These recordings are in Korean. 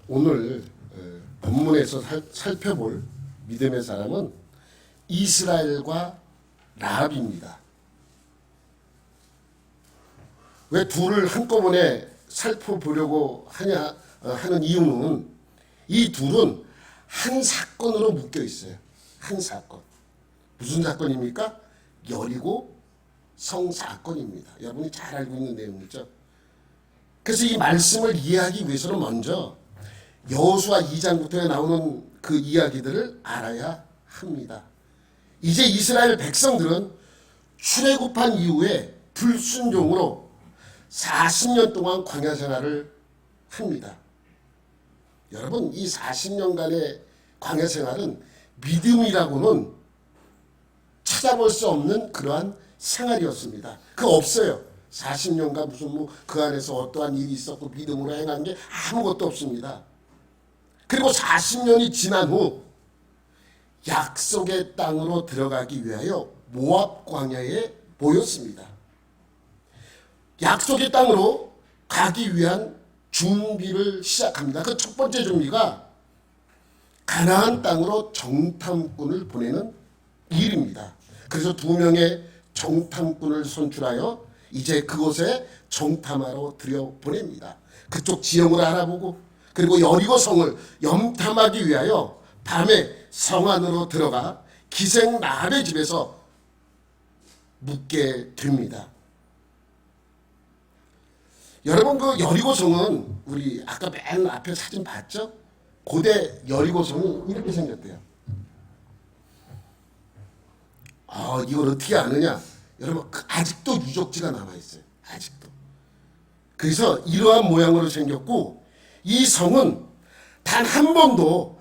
오늘 본문에서 살펴볼 믿음의 사람은 이스라엘과 라합입니다. 왜 둘을 한꺼번에 살펴보려고 하는 이유는 이 둘은 한 사건으로 묶여 있어요. 한 사건. 무슨 사건입니까? 여리고 성 사건입니다. 여러분이 잘 알고 있는 내용이죠. 그래서 이 말씀을 이해하기 위해서는 먼저 여호수아 2장부터 나오는 그 이야기들을 알아야 합니다. 이제 이스라엘 백성들은 출애굽한 이후에 불순종으로 40년 동안 광야 생활을 합니다. 여러분, 이 40년간의 광야 생활은 믿음이라고는 찾아볼 수 없는 그러한 생활이었습니다. 그거 없어요. 40년간 무슨 그 안에서 어떠한 일이 있었고 믿음으로 행한 게 아무것도 없습니다. 그리고 40년이 지난 후 약속의 땅으로 들어가기 위하여 모압 광야에 모였습니다. 약속의 땅으로 가기 위한 준비를 시작합니다. 그 첫 번째 준비가 가나안 땅으로 정탐꾼을 보내는 일입니다. 그래서 2명의 정탐꾼을 선출하여 이제 그곳에 정탐하러 들여보냅니다. 그쪽 지형을 알아보고 그리고 여리고 성을 염탐하기 위하여 밤에 성 안으로 들어가 기생 라합의 집에서 묵게 됩니다. 여러분, 그 여리고성은 우리 아까 맨 앞에 사진 봤죠? 고대 여리고성이 이렇게 생겼대요. 이걸 어떻게 아느냐? 여러분, 아직도 유적지가 남아있어요. 아직도. 그래서 이러한 모양으로 생겼고 이 성은 단 한 번도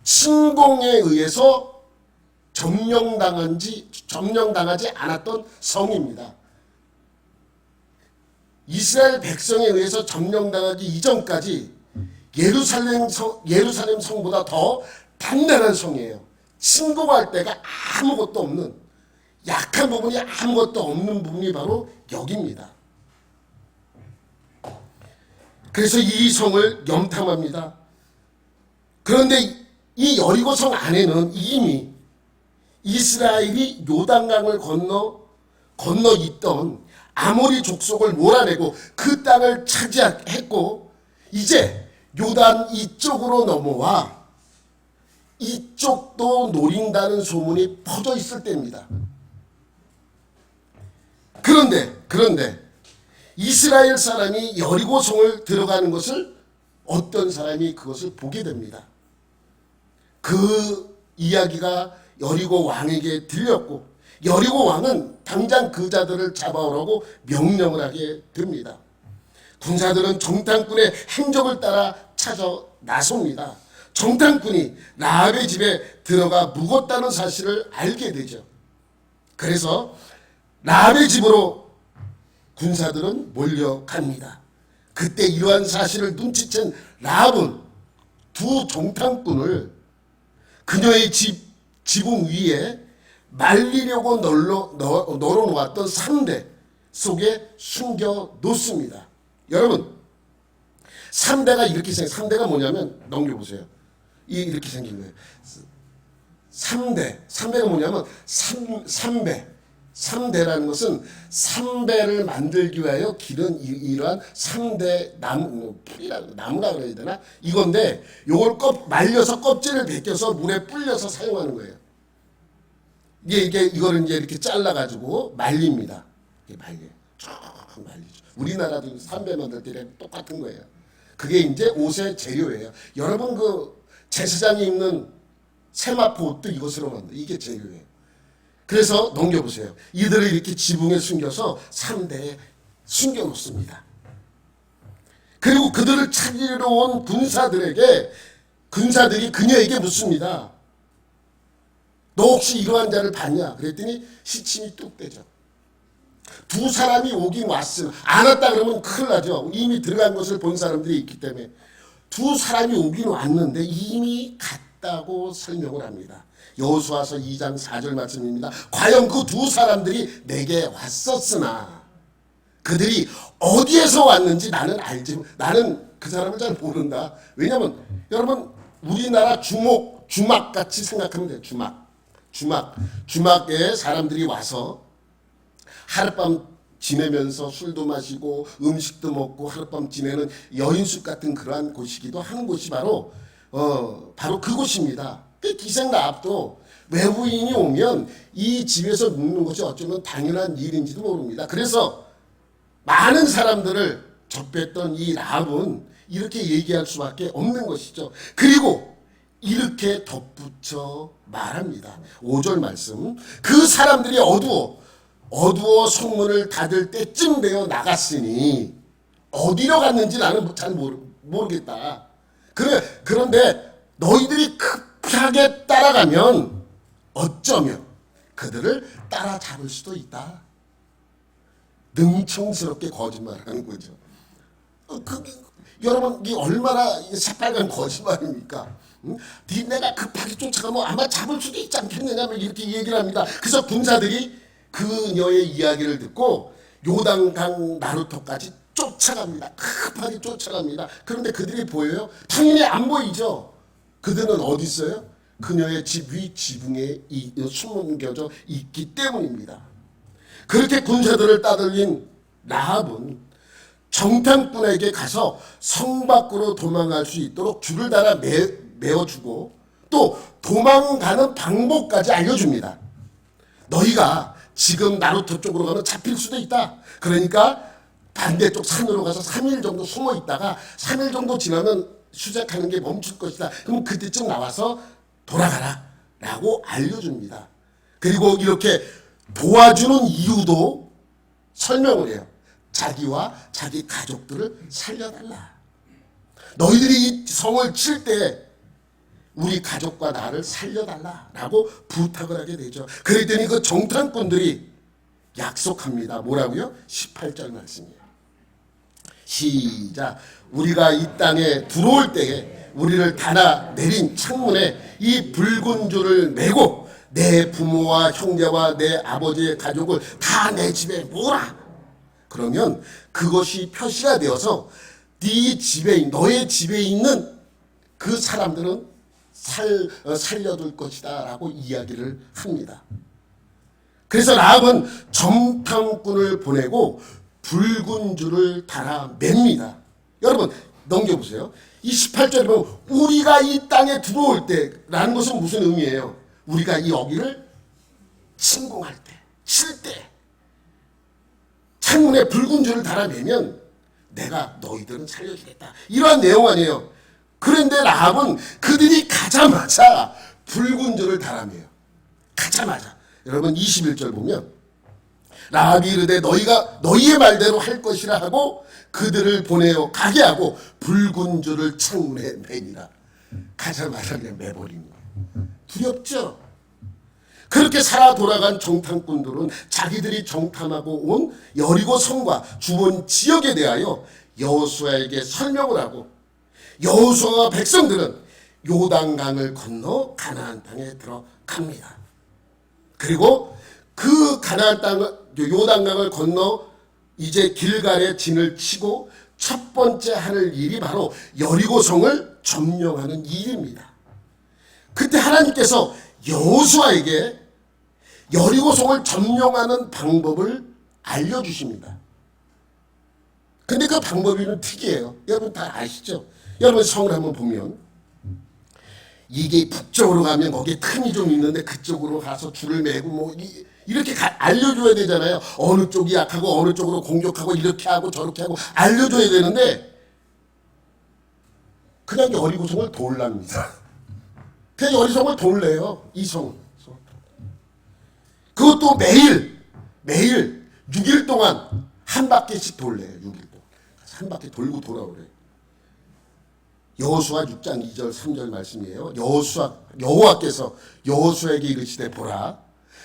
침공에 의해서 점령당하지 않았던 성입니다. 이스라엘 백성에 의해서 점령당하기 이전까지 예루살렘 성보다 더 단단한 성이에요. 침공할 데가 아무것도 없는, 약한 부분이 아무것도 없는 부분이 바로 여기입니다. 그래서 이 성을 염탐합니다. 그런데 이 여리고성 안에는 이미 이스라엘이 요단강을 건너 있던 아모리 족속을 몰아내고 그 땅을 차지했고 이제 요단 이쪽으로 넘어와 이쪽도 노린다는 소문이 퍼져 있을 때입니다. 그런데 이스라엘 사람이 여리고성을 들어가는 것을 어떤 사람이 그것을 보게 됩니다. 그 이야기가 여리고 왕에게 들렸고 여리고 왕은 당장 그 자들을 잡아오라고 명령을 하게 됩니다. 군사들은 정탐꾼의 행적을 따라 찾아 나섭니다. 정탐꾼이 라합의 집에 들어가 묵었다는 사실을 알게 되죠. 그래서 라합의 집으로 군사들은 몰려갑니다. 그때 이러한 사실을 눈치챈 라합은 두 정탐꾼을 그녀의 지붕 위에 말리려고 널어놓았던 삼대 속에 숨겨 놓습니다. 여러분, 삼대가 이렇게 삼대가 뭐냐면 넘겨보세요. 이렇게 생긴 거예요. 삼배가 뭐냐면 삼배라는 것은 삼배를 만들기 위하여 기른 이러한 삼대 나무라 그래야 되나? 이건데 요걸 말려서 껍질을 벗겨서 물에 불려서 사용하는 거예요. 이거를 이제 이렇게 잘라가지고 말립니다. 이게 말려요. 쭉 말리죠. 우리나라도 삼배 만들 때 똑같은 거예요. 그게 이제 옷의 재료예요. 여러분 그 제사장이 입는 세마포 옷도 이것으로 만들. 이게 재료예요. 그래서 넘겨보세요. 이들을 이렇게 지붕에 숨겨서 3대에 숨겨놓습니다. 그리고 그들을 찾으러 온 군사들이 그녀에게 묻습니다. 너 혹시 이러한 자를 봤냐? 그랬더니 시침이 뚝 떼죠. 두 사람이 오긴 왔으면 안 왔다 그러면 큰일 나죠. 이미 들어간 것을 본 사람들이 있기 때문에 두 사람이 오긴 왔는데 이미 갔다고 설명을 합니다. 여호수아서 2장 4절 말씀입니다. 과연 그 두 사람들이 내게 왔었으나 그들이 어디에서 왔는지 나는 그 사람을 잘 모른다. 왜냐면 여러분 우리나라 주막같이 생각하면 돼요. 주막에 사람들이 와서 하룻밤 지내면서 술도 마시고 음식도 먹고 하룻밤 지내는 여인숙 같은 그러한 곳이기도 하는 곳이 바로 그곳입니다. 그 기생라합도 외부인이 오면 이 집에서 묵는 것이 어쩌면 당연한 일인지도 모릅니다. 그래서 많은 사람들을 접했던 이 라합은 이렇게 얘기할 수밖에 없는 것이죠. 그리고 이렇게 덧붙여 말합니다. 5절 말씀. 그 사람들이 어두워 성문을 닫을 때쯤 되어 나갔으니 어디로 갔는지 나는 잘 모르겠다. 그런데 너희들이 급하게 따라가면 어쩌면 그들을 따라잡을 수도 있다. 능청스럽게 거짓말하는 거죠. 여러분 이게 얼마나 새빨간 거짓말입니까? 응? 내가 급하게 쫓아가면 아마 잡을 수도 있지 않겠느냐 이렇게 얘기를 합니다. 그래서 군사들이 그녀의 이야기를 듣고 요단강 나루터까지 쫓아갑니다. 급하게 쫓아갑니다. 그런데 그들이 보여요? 당연히 안 보이죠. 그들은 어디 있어요? 그녀의 집 위 지붕에 숨겨져 있기 때문입니다. 그렇게 군사들을 따돌린 라합은 정탐꾼에게 가서 성 밖으로 도망갈 수 있도록 줄을 달아 메어주고 또 도망가는 방법까지 알려줍니다. 너희가 지금 나루터 쪽으로 가면 잡힐 수도 있다. 그러니까 반대쪽 산으로 가서 3일 정도 숨어 있다가 3일 정도 지나면 수색하는 게 멈출 것이다. 그럼 그때쯤 나와서 돌아가라 라고 알려줍니다. 그리고 이렇게 도와주는 이유도 설명을 해요. 자기와 자기 가족들을 살려달라. 너희들이 이 성을 칠 때 우리 가족과 나를 살려달라라고 부탁을 하게 되죠. 그랬더니 그 정탐꾼들이 약속합니다. 뭐라고요? 18절 말씀이에요. 시작. 우리가 이 땅에 들어올 때에 우리를 닫아 내린 창문에 이 붉은 줄을 메고 내 부모와 형제와 내 아버지의 가족을 다 내 집에 모으라. 그러면 그것이 표시가 되어서 너의 집에 있는 그 사람들은 살려둘 것이다 라고 이야기를 합니다. 그래서 라합은 정탐꾼을 보내고 붉은 줄을 달아 맵니다. 여러분 넘겨보세요. 이 18절에 보면 우리가 이 땅에 들어올 때라는 것은 무슨 의미예요? 우리가 이 여기를 침공할 때, 칠 때 창문에 붉은 줄을 달아내면 내가 너희들은 살려주겠다. 이러한 내용 아니에요. 그런데 라합은 그들이 가자마자 붉은 줄을 달아내요. 가자마자. 여러분 21절 보면 라합이 이르되 너희가 너희의 말대로 할 것이라 하고 그들을 보내어 가게 하고 붉은 줄을 창문에 매니라. 가자마자 그냥 매버린 거예요. 두렵죠? 그렇게 살아 돌아간 정탐꾼들은 자기들이 정탐하고 온 여리고 성과 주변 지역에 대하여 여호수아에게 설명을 하고 여호수아와 백성들은 요단강을 건너 가나안 땅에 들어갑니다. 그리고 그 가나안 땅을 요단강을 건너 이제 길갈에 진을 치고 첫 번째 하는 일이 바로 여리고성을 점령하는 일입니다. 그때 하나님께서 여호수아에게 여리고성을 점령하는 방법을 알려주십니다. 근데 그 방법이 특이해요. 여러분 다 아시죠? 여러분 성을 한번 보면 이게 북쪽으로 가면 거기에 틈이 좀 있는데 그쪽으로 가서 줄을 매고 뭐 이렇게 알려줘야 되잖아요. 어느 쪽이 약하고 어느 쪽으로 공격하고 이렇게 하고 저렇게 하고 알려줘야 되는데 그냥 여리고성을 돌랍니다. 그냥 여리고성을 돌래요. 이 성. 그것도 매일 6일 동안 한 바퀴씩 돌래요. 6일 동안. 한 바퀴 돌고 돌아오래요. 여호수아 6장 2절 3절 말씀이에요. 여호와께서 여호수아에게 이르시되 보라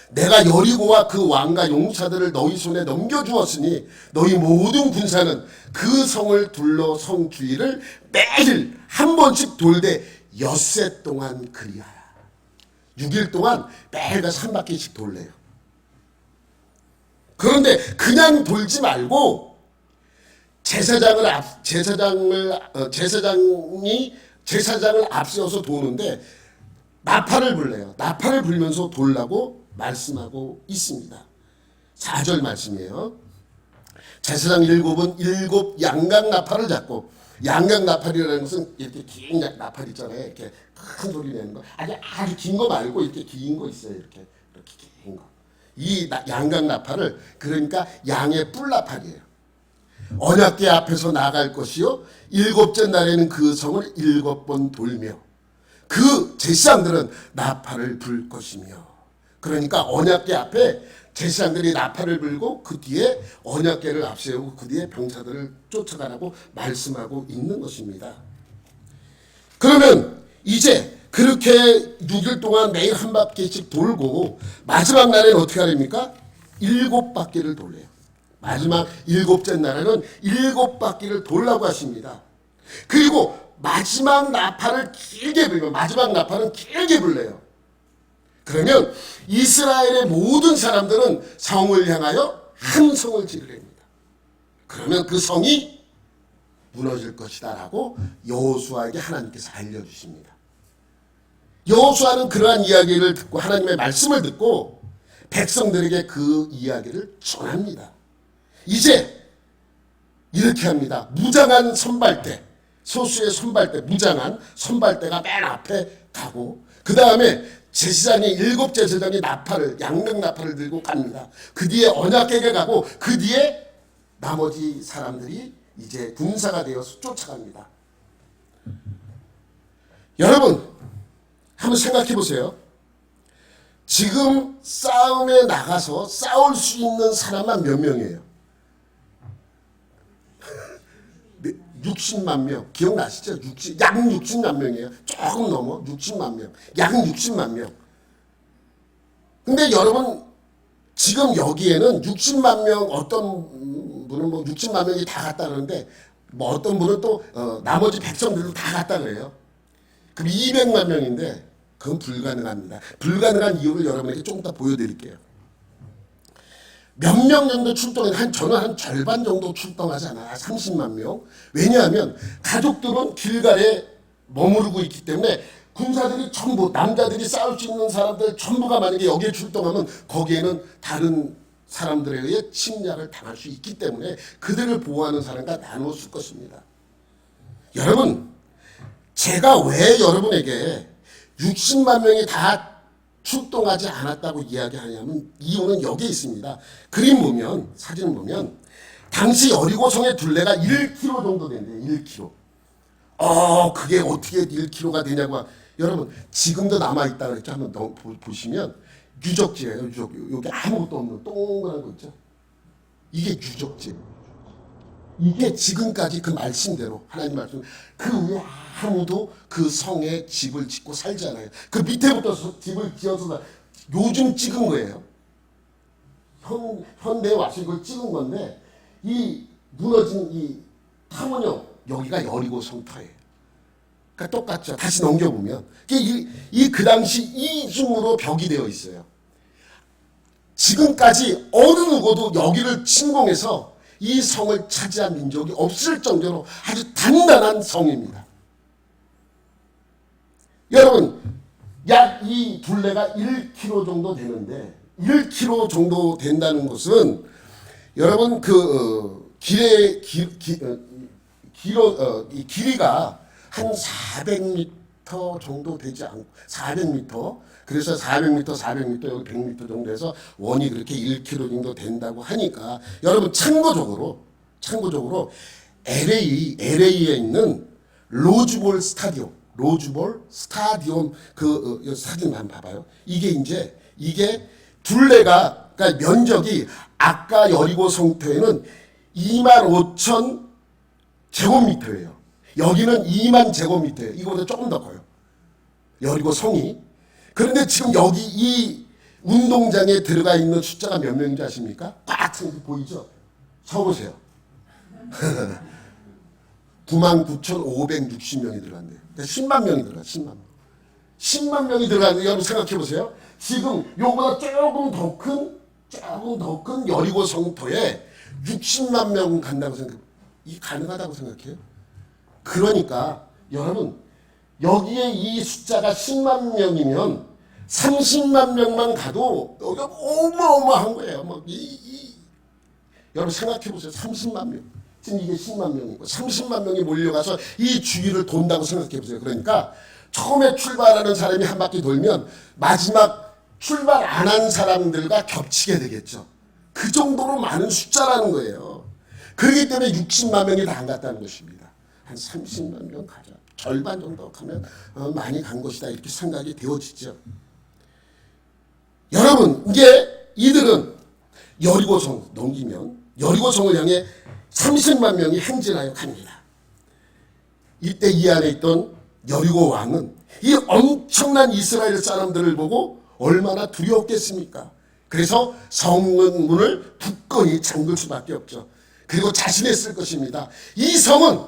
내가 여리고와 그 왕과 용사들을 너희 손에 넘겨주었으니 너희 모든 군사는 그 성을 둘러 성 주위를 매일 한 번씩 돌되 엿새 동안 그리하라. 6일 동안 매일 가서 한 바퀴씩 돌래요. 그런데 그냥 돌지 말고 제사장을 앞세워서 도는데 나팔을 불래요. 나팔을 불면서 돌라고 말씀하고 있습니다. 4절 말씀이에요. 제사장 일곱은 일곱 양각 나팔을 잡고, 양각 나팔이라는 것은 이렇게 긴 나팔 있잖아요. 이렇게 큰 소리 내는 거. 아주 긴 거 말고 이렇게 긴 거 있어요. 이렇게 긴 거. 이 양각 나팔을, 그러니까 양의 뿔 나팔이에요. 언약궤 앞에서 나갈 것이요 일곱째 날에는 그 성을 7번 돌며 그 제사장들은 나팔을 불 것이며. 그러니까 언약궤 앞에 제사장들이 나팔을 불고 그 뒤에 언약궤를 앞세우고 그 뒤에 병사들을 쫓아가라고 말씀하고 있는 것입니다. 그러면 이제 그렇게 6일 동안 매일 한 바퀴씩 돌고 마지막 날에는 어떻게 하랍니까? 7바퀴를 돌래요. 마지막 7째 날에는 7바퀴를 돌라고 하십니다. 그리고 마지막 나팔을 길게 불면, 마지막 나팔은 길게 불래요. 그러면 이스라엘의 모든 사람들은 성을 향하여 한 성을 지르랍니다. 그러면 그 성이 무너질 것이다 라고 여호수아에게 하나님께서 알려주십니다. 여호수아는 그러한 이야기를 듣고, 하나님의 말씀을 듣고 백성들에게 그 이야기를 전합니다. 이제 이렇게 합니다. 무장한 선발대, 소수의 선발대, 무장한 선발대가 맨 앞에 가고, 그 다음에 제사장이, 7 제사장이 나팔을, 양각 나팔을 들고 갑니다. 그 뒤에 언약궤가 가고 그 뒤에 나머지 사람들이 이제 군사가 되어서 쫓아갑니다. 여러분 한번 생각해 보세요. 지금 싸움에 나가서 싸울 수 있는 사람만 몇 명이에요? 60만 명. 기억나시죠? 약 60만 명이에요. 조금 넘어 60만 명. 약 60만 명. 근데 여러분 지금 여기에는 60만 명, 어떤 분은 뭐 60만 명이 다 갔다 그러는데, 뭐 어떤 분은 또 나머지 백성들도 다 갔다 그래요. 그럼 200만 명인데 그건 불가능합니다. 불가능한 이유를 여러분에게 조금 더 보여드릴게요. 몇 명 정도 출동해? 저는 한 절반 정도 출동하잖아. 30만 명. 왜냐하면 가족들은 길갈에 머무르고 있기 때문에 군사들이 전부, 남자들이 싸울 수 있는 사람들 전부가 만약에 여기에 출동하면 거기에는 다른 사람들에 의해 침략을 당할 수 있기 때문에 그들을 보호하는 사람과 나누어 쓸 것입니다. 여러분, 제가 왜 여러분에게 60만 명이 다 출동하지 않았다고 이야기하냐면 이유는 여기에 있습니다. 그림 보면, 사진 보면 당시 여리고성의 둘레가 1km 정도 된대요. 1km. 그게 어떻게 1km가 되냐고. 여러분 지금도 남아있다 그랬죠. 한번 더 보시면 유적지예요. 여기 아무것도 없는 동그란 거 있죠. 이게 유적지예요. 이게 지금까지 그 말씀대로, 하나님 말씀, 그 위에 아무도 그 성에 집을 짓고 살지 않아요. 그 밑에부터 집을 지어서 요즘 찍은 거예요. 현대에 와서 이걸 찍은 건데, 이 무너진 이 탐원형, 여기가 여리고 성터예요. 그러니까 똑같죠. 다시 넘겨보면 그 당시 이중으로 벽이 되어 있어요. 지금까지 어느 누구도 여기를 침공해서 이 성을 차지한 민족이 없을 정도로 아주 단단한 성입니다. 여러분, 약 이 둘레가 1km 정도 되는데, 1km 정도 된다는 것은 여러분 이 길이가 한 400m 정도 되지 않고, 400m, 그래서 400m 여기 100m 정도 해서 원이 그렇게 1km 정도 된다고 하니까, 여러분 참고적으로 LA에 있는 로즈볼 스타디움 그 사진 한번 봐봐요. 이게 둘레가, 그러니까 면적이 아까 여리고 성터에는 25,000 제곱미터예요. 여기는 2만 제곱미터예요. 이거보다 조금 더 커요. 여리고 성이. 그런데 지금 여기 이 운동장에 들어가 있는 숫자가 몇 명인지 아십니까? 꽉 찬 보이죠? 쳐보세요. 99,560명이 들어갔네요. 10만 명이 들어가. 10만 명이 들어갔는데 여러분 생각해 보세요. 지금 요거보다 조금 더 큰 여리고 성터에 60만 명 간다고 생각해. 이 가능하다고 생각해요? 그러니까 여러분 여기에 이 숫자가 10만 명이면 30만 명만 가도 여기 어마어마한 거예요. 여러분 생각해 보세요. 30만 명. 지금 이게 10만 명이고 30만 명이 몰려가서 이 주위를 돈다고 생각해 보세요. 그러니까 처음에 출발하는 사람이 한 바퀴 돌면 마지막 출발 안 한 사람들과 겹치게 되겠죠. 그 정도로 많은 숫자라는 거예요. 그렇기 때문에 60만 명이 다 안 갔다는 것입니다. 한 30만 명 가자. 절반 정도 가면 많이 간 것이다. 이렇게 생각이 되어지죠. 여러분 이게 이들은 여리고성 넘기면 여리고성을 향해 30만 명이 행진하여 갑니다. 이때 이 안에 있던 여리고 왕은 이 엄청난 이스라엘 사람들을 보고 얼마나 두려웠겠습니까? 그래서 성문을 굳건히 잠글 수밖에 없죠. 그리고 자신했을 것입니다. 이 성은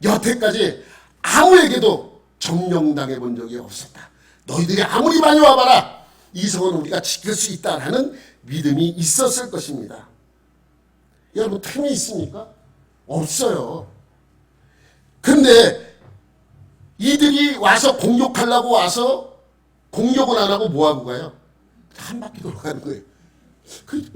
여태까지 아무에게도 점령당해 본 적이 없었다. 너희들이 아무리 많이 와봐라. 이 성은 우리가 지킬 수 있다라는 믿음이 있었을 것입니다. 여러분 틈이 있습니까? 없어요. 근데 이들이 와서 공격하려고 와서 공격을 안 하고 뭐하고 가요? 한 바퀴 돌아가는 거예요.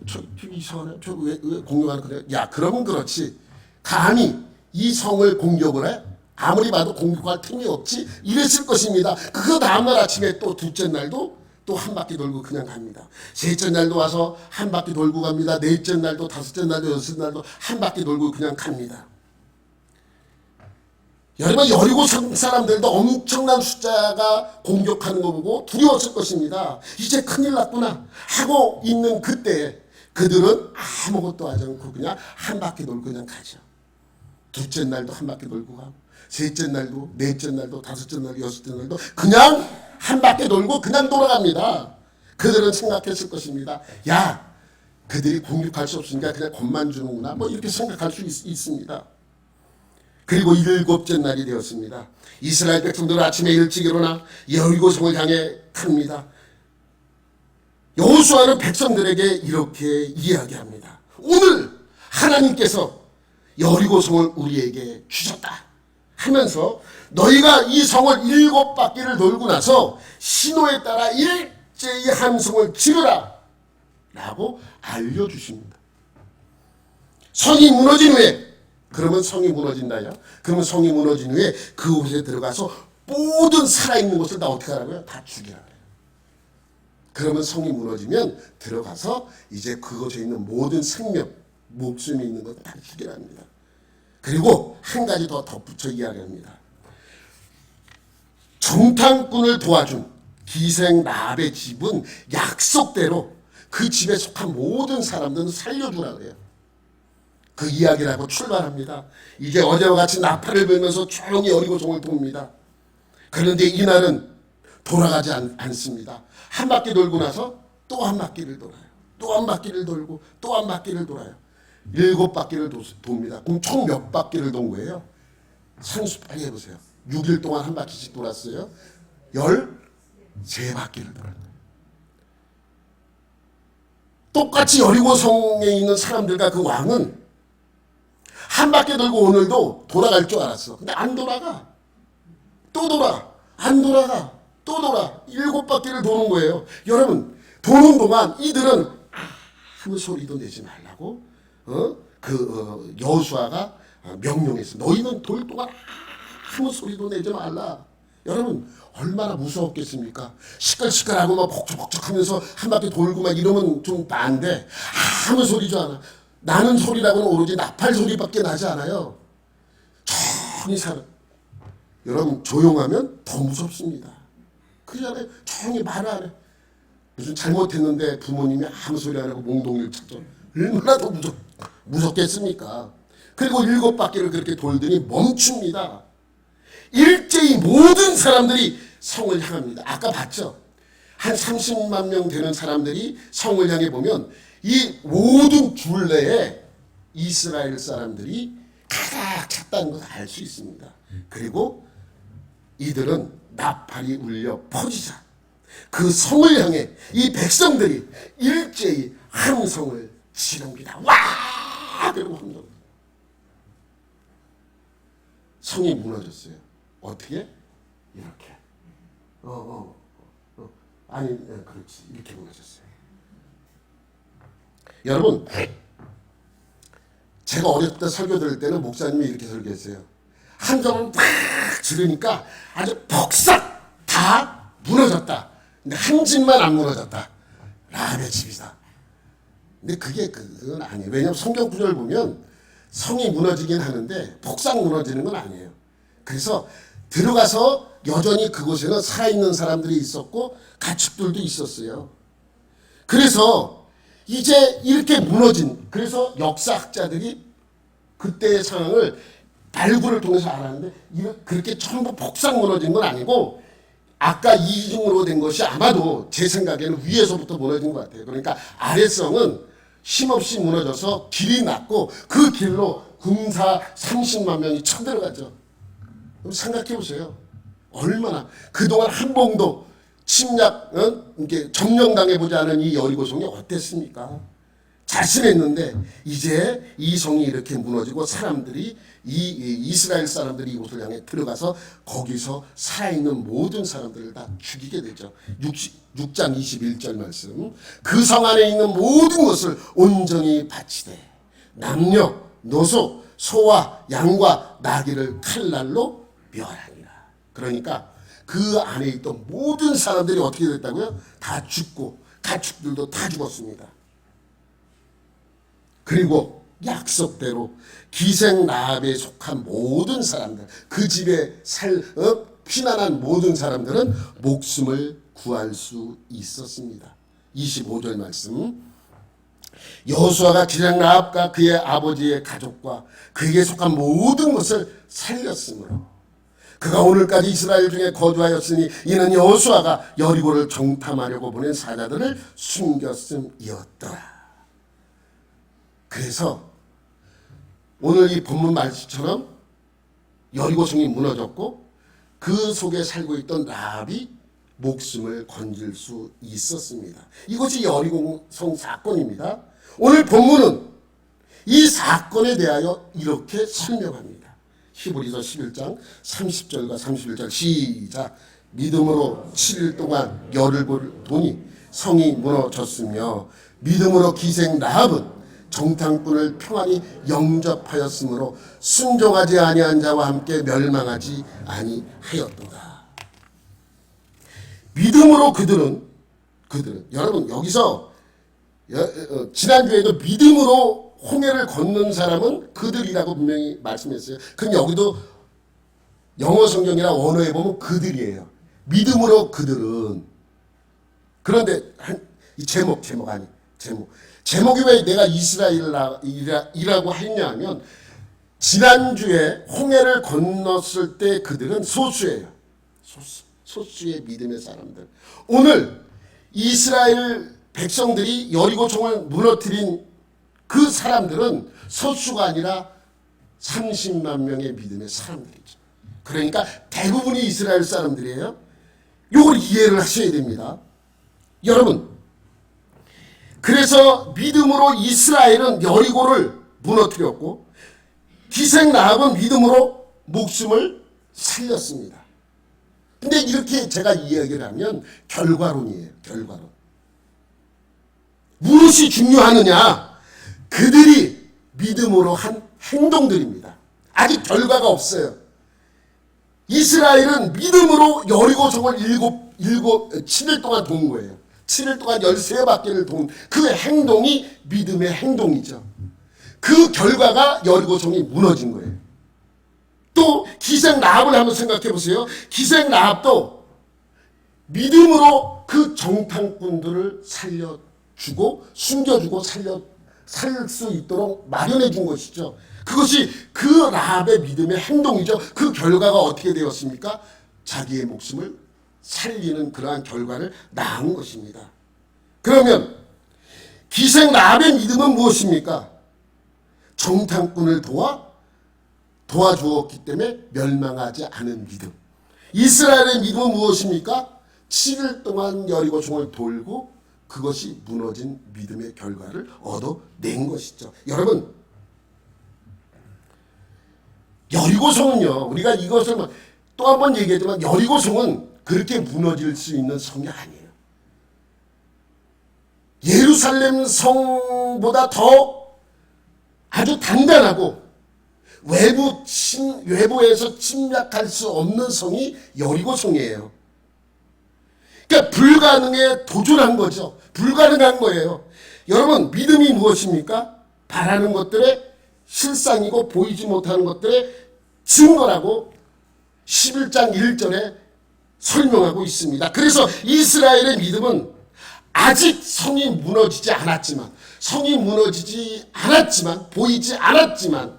저 이상하네. 저 왜 공격하는 거예요? 야 그러면 그렇지. 감히 이 성을 공격을 해? 아무리 봐도 공격할 틈이 없지. 이랬을 것입니다. 그 다음날 아침에 또 둘째 날도 또 한 바퀴 돌고 그냥 갑니다. 셋째 날도 와서 한 바퀴 돌고 갑니다. 넷째 날도 다섯째 날도 여섯째 날도 한 바퀴 돌고 그냥 갑니다. 여러분 여리고 사람들도 엄청난 숫자가 공격하는 거 보고 두려웠을 것입니다. 이제 큰일 났구나 하고 있는 그때 그들은 아무것도 하지 않고 그냥 한 바퀴 돌고 그냥 가죠. 둘째 날도 한 바퀴 돌고 가고 셋째 날도 넷째 날도 다섯째 날도 여섯째 날도 그냥 한 바퀴 돌고 그냥 돌아갑니다. 그들은 생각했을 것입니다. 야 그들이 공격할 수 없으니까 그냥 겁만 주는구나 이렇게 생각할 수 있습니다. 그리고 일곱째 날이 되었습니다. 이스라엘 백성들은 아침에 일찍 일어나 여리고성을 향해 갑니다. 여호수아는 백성들에게 이렇게 이야기합니다. 오늘 하나님께서 여리고성을 우리에게 주셨다 하면서 너희가 이 성을 7바퀴를 돌고 나서 신호에 따라 일제히 한 성을 지르라 라고 알려주십니다. 성이 무너진 후에 그러면 성이 무너진다요? 그러면 성이 무너진 후에 그곳에 들어가서 모든 살아있는 것을 다 어떻게 하라고요? 다 죽이라 그래요. 그러면 성이 무너지면 들어가서 이제 그곳에 있는 모든 생명, 목숨이 있는 것을 다 죽이라 합니다. 그리고 한 가지 더 덧붙여 이야기합니다. 정탐꾼을 도와준 기생 라합의 집은 약속대로 그 집에 속한 모든 사람들은 살려주라 그래요. 그 이야기를 하고 출발합니다. 이제 어제와 같이 나팔을 불면서 조용히 여리고성을 돕니다. 그런데 이날은 돌아가지 않습니다. 한 바퀴 돌고 나서 또 한 바퀴를 돌아요. 또 한 바퀴를 돌고 또 한 바퀴를 돌아요. 7바퀴를 돕니다. 그럼 총 몇 바퀴를 돈 거예요? 상수 빨리 해보세요. 6일 동안 한 바퀴씩 돌았어요. 13바퀴를 돌아요. 똑같이 여리고성에 있는 사람들과 그 왕은 한 바퀴 돌고 오늘도 돌아갈 줄 알았어. 근데 안 돌아가. 또 돌아. 안 돌아가. 또 돌아. 7바퀴를 도는 거예요. 여러분 도는 동안 이들은 아무 소리도 내지 말라고 여호수아가 명령했어. 너희는 돌 동안 아무 소리도 내지 말라. 여러분 얼마나 무서웠겠습니까? 시끌시끌하고 막 복적복적하면서 한 바퀴 돌고 막 이러면 좀 반대. 아무 소리도 안 나. 나는 소리라고는 오로지 나팔 소리밖에 나지 않아요. 조용히 살아. 여러분 조용하면 더 무섭습니다. 그러잖아요. 조용히 말 안 해. 무슨 잘못했는데 부모님이 아무 소리 안 하고 몽둥이를 찾죠. 얼마나 더 무섭겠습니까? 그리고 7바퀴를 그렇게 돌더니 멈춥니다. 일제히 모든 사람들이 성을 향합니다. 아까 봤죠? 한 30만 명 되는 사람들이 성을 향해 보면 이 모든 둘레에 이스라엘 사람들이 가득 찼다는 것을 알 수 있습니다. 그리고 이들은 나팔이 울려 퍼지자 그 성을 향해 이 백성들이 일제히 함성을 지릅니다. 와! 그러고 함성. 성이 무너졌어요. 어떻게? 이렇게. 아니, 그렇지. 이렇게 무너졌어요. 여러분, 제가 어렸을 때 설교 들을 때는 목사님이 이렇게 설교했어요. 한 점을 팍 지르니까 아주 폭삭 다 무너졌다. 근데 한 집만 안 무너졌다. 라합의 집이다. 근데 그건 아니에요. 왜냐하면 성경 구절을 보면 성이 무너지긴 하는데 폭삭 무너지는 건 아니에요. 그래서 들어가서 여전히 그곳에는 살아있는 사람들이 있었고 가축들도 있었어요. 그래서 이제 이렇게 무너진, 그래서 역사학자들이 그때의 상황을 발굴을 통해서 알았는데 그렇게 전부 폭삭 무너진 건 아니고 아까 이중으로 된 것이 아마도 제 생각에는 위에서부터 무너진 것 같아요. 그러니까 아래성은 힘없이 무너져서 길이 났고 그 길로 군사 30만 명이 쳐들어가죠. 그럼 생각해 보세요. 얼마나 그동안 한 번도 이렇게 점령당해보지 않은 이 여리고성이 어땠습니까? 자신했는데 이제 이 성이 이렇게 무너지고 사람들이 이스라엘 사람들이 이곳을 향해 들어가서 거기서 살아있는 모든 사람들을 다 죽이게 되죠. 6장 21절 말씀. 그 성 안에 있는 모든 것을 온전히 바치되 남녀 노소 소와 양과 나귀를 칼날로 멸하니라. 그러니까 그 안에 있던 모든 사람들이 어떻게 됐다고요? 다 죽고 가축들도 다 죽었습니다. 그리고 약속대로 기생 라합에 속한 모든 사람들, 그 집에 피난한 모든 사람들은 목숨을 구할 수 있었습니다. 25절 말씀. 여호수아가 기생 라합과 그의 아버지의 가족과 그에게 속한 모든 것을 살렸으므로 그가 오늘까지 이스라엘 중에 거주하였으니 이는 여호수아가 여리고를 정탐하려고 보낸 사자들을 숨겼음이었더라. 그래서 오늘 이 본문 말씀처럼 여리고성이 무너졌고 그 속에 살고 있던 라합이 목숨을 건질 수 있었습니다. 이것이 여리고성 사건입니다. 오늘 본문은 이 사건에 대하여 이렇게 설명합니다. 히브리서 11장 30절과 31절 시작. 믿음으로 7일 동안 열을 보니 성이 무너졌으며 믿음으로 기생 라합은 정탐꾼을 평안히 영접하였으므로 순종하지 아니한 자와 함께 멸망하지 아니하였도다. 믿음으로 그들은 여러분 여기서 지난주에도 믿음으로 홍해를 건넌 사람은 그들이라고 분명히 말씀했어요. 그럼 여기도 영어 성경이나 원어에 보면 그들이에요. 믿음으로 그들은. 그런데 이 제목이 왜 내가 이스라엘이라고 했냐면 지난주에 홍해를 건넜을 때 그들은 소수예요. 소수의 믿음의 사람들. 오늘 이스라엘 백성들이 여리고성을 무너뜨린 그 사람들은 소수가 아니라 30만 명의 믿음의 사람들이죠. 그러니까 대부분이 이스라엘 사람들이에요. 이걸 이해를 하셔야 됩니다. 여러분, 그래서 믿음으로 이스라엘은 여리고를 무너뜨렸고 기생 라합은 믿음으로 목숨을 살렸습니다. 근데 이렇게 제가 이야기를 하면 결과론이에요. 결과론. 무엇이 중요하느냐? 그들이 믿음으로 한 행동들입니다. 아직 결과가 없어요. 이스라엘은 믿음으로 여리고성을 7일 동안 돈 거예요. 7일 동안 13바퀴를 돈 그 행동이 믿음의 행동이죠. 그 결과가 여리고성이 무너진 거예요. 또 기생 라합을 한번 생각해 보세요. 기생 라합도 믿음으로 그 정탐꾼들을 살려주고 숨겨주고 살 수 있도록 마련해 준 것이죠. 그것이 그 라합의 믿음의 행동이죠. 그 결과가 어떻게 되었습니까? 자기의 목숨을 살리는 그러한 결과를 낳은 것입니다. 그러면 기생 라합의 믿음은 무엇입니까? 정탐꾼을 도와주었기 때문에 멸망하지 않은 믿음. 이스라엘의 믿음은 무엇입니까? 7일 동안 여리고성을 돌고 그것이 무너진 믿음의 결과를 얻어낸 것이죠. 여러분, 여리고성은요, 우리가 이것을 또 한 번 얘기했지만 여리고성은 그렇게 무너질 수 있는 성이 아니에요. 예루살렘 성보다 더 아주 단단하고 외부에서 침략할 수 없는 성이 여리고성이에요. 그러니까 불가능에 도전한 거죠. 불가능한 거예요. 여러분, 믿음이 무엇입니까? 바라는 것들의 실상이고 보이지 못하는 것들의 증거라고 11장 1절에 설명하고 있습니다. 그래서 이스라엘의 믿음은 아직 성이 무너지지 않았지만 보이지 않았지만